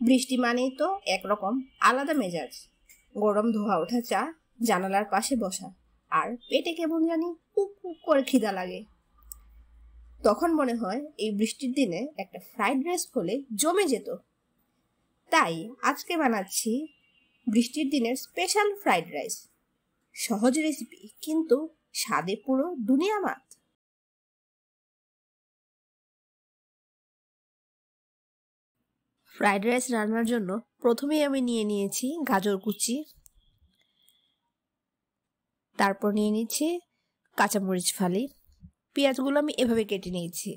বৃষ্টি মানেই তো একরকম আলাদা মেজাজ। গরম ধোয়া ওঠা চা, জানালার পাশে বসা, আর পেটে কেমন জানি উপ উপ করে খিদা লাগে। তখন মনে হয় এই বৃষ্টির দিনে একটা ফ্রাইড রাইস হলে জমে যেত। তাই আজকে বানাচ্ছি বৃষ্টির দিনের স্পেশাল ফ্রাইড রাইস। সহজ রেসিপি, কিন্তু স্বাদে পুরো দুনিয়া মাত। ফ্রাইড রাইস রান্নার জন্য প্রথমেই আমি নিয়ে নিয়েছি গাজর কুচি, তারপর নিয়ে নিচ্ছি কাঁচামরিচ ফালি, পেঁয়াজগুলো আমি এভাবে কেটে নিয়েছি,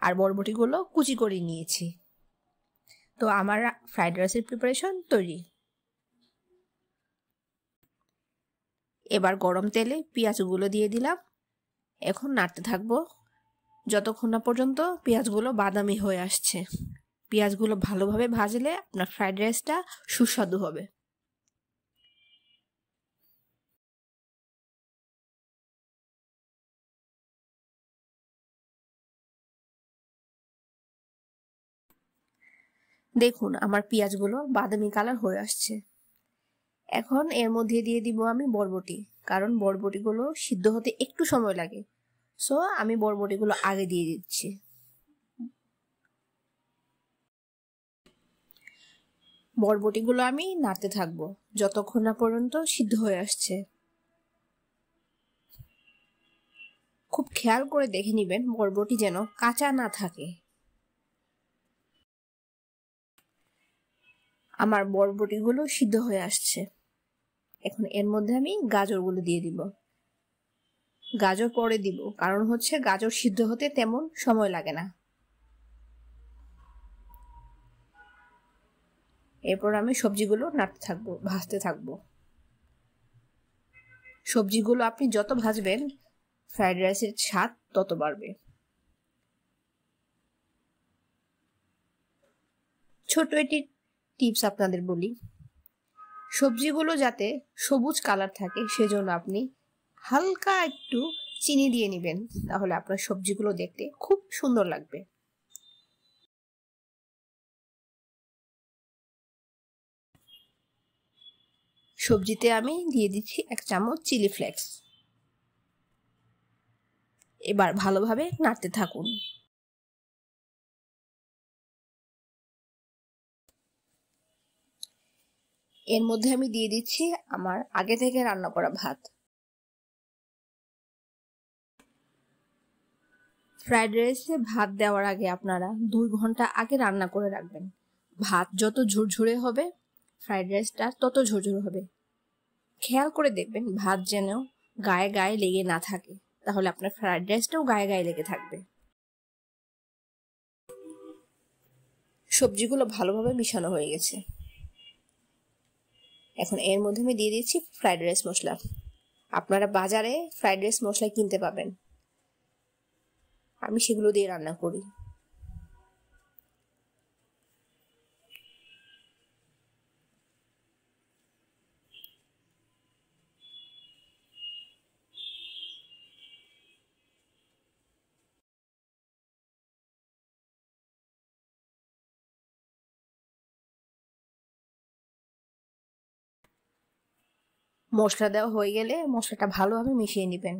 আর বরবটিগুলো কুচি করে নিয়েছি। তো আমার ফ্রাইড রাইসের প্রিপারেশন তৈরি। এবার গরম তেলে পেঁয়াজগুলো দিয়ে দিলাম। এখন নাড়তে থাকবো যতক্ষণ না পর্যন্ত পেঁয়াজগুলো বাদামি হয়ে আসছে। পেঁয়াজগুলো ভালোভাবে ভাজলে আপনার ফ্রাইড রাইসটা সুস্বাদু হবে। দেখুন আমার পেঁয়াজগুলো বাদামি কালার হয়ে আসছে। এখন এর মধ্যে দিয়ে দিব আমি বরবটি, কারণ বরবটিগুলো সিদ্ধ হতে একটু সময় লাগে। সো আমি বরবটিগুলো আগে দিয়ে দিচ্ছি। বরবটিগুলো আমি নাড়তে থাকবো যতক্ষণ না পর্যন্ত সিদ্ধ হয়ে আসছে। খুব খেয়াল করে দেখে নিবেন বরবটি যেন কাঁচা না থাকে। আমার বরবটিগুলো সিদ্ধ হয়ে আসছে। এখন এর মধ্যে আমি গাজরগুলো দিয়ে দিব। গাজর পরে দিব, কারণ হচ্ছে গাজর সিদ্ধ হতে তেমন সময় লাগে না। এরপর আমি সবজিগুলো নাড়তে থাকবো, ভাজতে থাকবো। সবজিগুলো আপনি যত ভাজবেন ফ্রাইড রাইসের স্বাদ তত বাড়বে। ছোট একটি টিপস আপনাদের বলি, সবজিগুলো যাতে সবুজ কালার থাকে সেজন্য আপনি হালকা একটু চিনি দিয়ে নেবেন, তাহলে আপনার সবজিগুলো দেখতে খুব সুন্দর লাগবে। সবজিতে আমি দিয়ে দিচ্ছি 1 চামচ চিলি ফ্লেক্স। এবার ভালোভাবে নাড়তে থাকুন। এর মধ্যে আমি দিয়ে দিচ্ছি আমার আগে থেকে রান্না করা ভাত। ফ্রাইড রাইসে ভাত দেওয়ার আগে আপনারা 2 ঘন্টা আগে রান্না করে রাখবেন। ভাত যত ঝুরঝুরে হবে ফ্রাইড রাইসটা তত ঝুরঝুরে হবে। খেয়াল করে দেখবেন ভাত যেন গায়ে গায়ে লেগে না থাকে, তাহলে আপনার ফ্রাইড রাইসটাও গায়ে গায়ে লেগে থাকবে। সবজিগুলো ভালোভাবে মিশানো হয়ে গেছে। এখন এর মধ্যে আমি দিয়ে দিচ্ছি ফ্রাইড রাইস মশলা। আপনারা বাজারে ফ্রাইড রাইস মশলা কিনতে পাবেন, আমি সেগুলো দিয়ে রান্না করি। মশলা দেওয়া হয়ে গেলে মশলাটা ভালোভাবে মিশিয়ে নেবেন।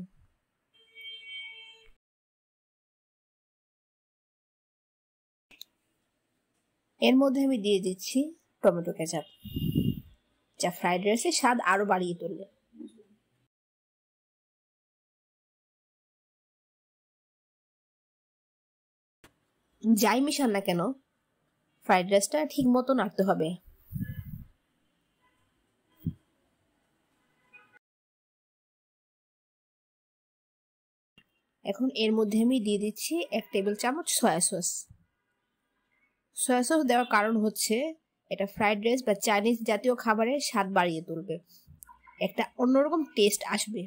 এর মধ্যে আমি দিয়ে দিচ্ছি টমেটো কেচাপ, যা ফ্রাইড রাইসের স্বাদ আরো বাড়িয়ে তোলে। যাই মিশান না কেন ফ্রাইড রাইসটা ঠিক মতো নাড়তে হবে। এখন এর মধ্যে আমি দিয়ে দিচ্ছি 1 টেবিল চামচ সয়া সস। সয়া সস দেওয়ার কারণ হচ্ছে এটা ফ্রাইড রাইস বা চাইনিজ জাতীয় খাবারের স্বাদ বাড়িয়ে তুলবে, একটা অন্যরকম টেস্ট আসবে।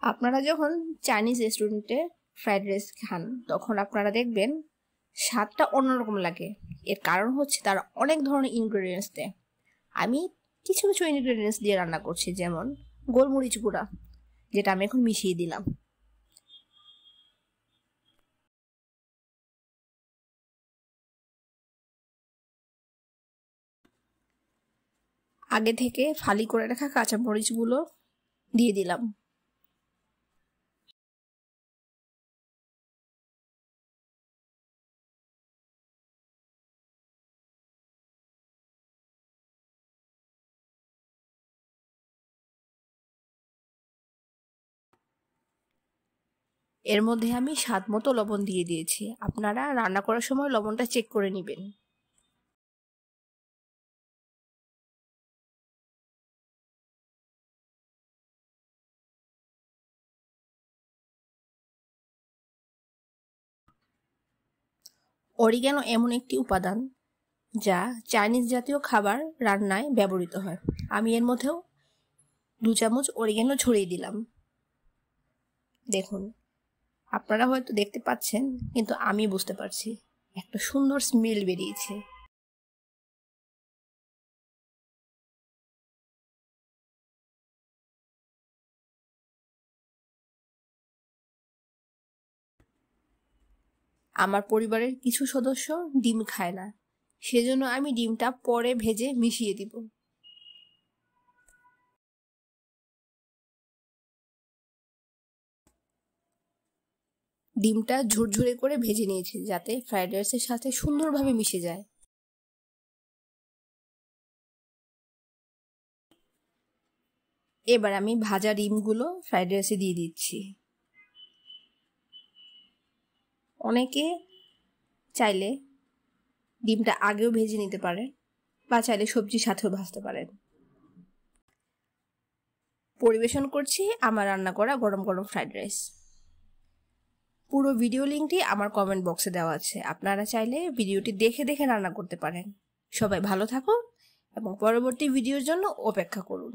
আপনারা যখন চাইনিজ রেস্টুরেন্টে ফ্রাইড রাইস খান তখন আপনারা দেখবেন স্বাদটা অন্যরকম লাগে। এর কারণ হচ্ছে তারা অনেক ধরনের ইনগ্রেডিয়েন্টস দেয়। আমি কিছু কিছু ইনগ্রেডিয়েন্টস দিয়ে রান্না করছি, যেমন গোলমরিচ গুঁড়া, যেটা আমি এখন মিশিয়ে দিলাম। আগে থেকে ফালি করে রাখা কাঁচামরিচগুলো দিয়ে দিলাম। এর মধ্যে আমি স্বাদ মতো লবণ দিয়ে দিয়েছি। আপনারা রান্না করার সময় লবণটা চেক করে নেবেন। অরিগ্যানো এমন একটি উপাদান যা চাইনিজ জাতীয় খাবার রান্নায় ব্যবহৃত হয়। আমি এর মধ্যেও 2 চামচ অরিগ্যানো ছড়িয়ে দিলাম। দেখুন, আপনারা হয়তো দেখতে পাচ্ছেন, কিন্তু আমি বুঝতে পারছি একটা সুন্দর স্মেল বেরিয়েছে। আমার পরিবারের কিছু সদস্য ডিম খায় না, সেজন্য আমি ডিমটা পরে ভেজে মিশিয়ে দিব। ডিমটা ঝুরঝুরে করে ভেজে নিয়েছি যাতে ফ্রাইড রাইসের সাথে সুন্দরভাবে মিশে যায়। এবার আমি ভাজা ডিমগুলো ফ্রাইড রাইসে দিয়ে দিচ্ছি। অনেকে চাইলে ডিমটা আগেও ভেজে নিতে পারে, বা চাইলে সবজির সাথেও ভাজতে পারেন। পরিবেশন করছি আমার রান্না করা গরম গরম ফ্রাইড রাইস। পুরো ভিডিও লিঙ্কটি আমার কমেন্ট বক্সে দেওয়া আছে, আপনারা চাইলে ভিডিওটি দেখে দেখে রান্না করতে পারেন। সবাই ভালো থাকুন এবং পরবর্তী ভিডিওর জন্য অপেক্ষা করুন।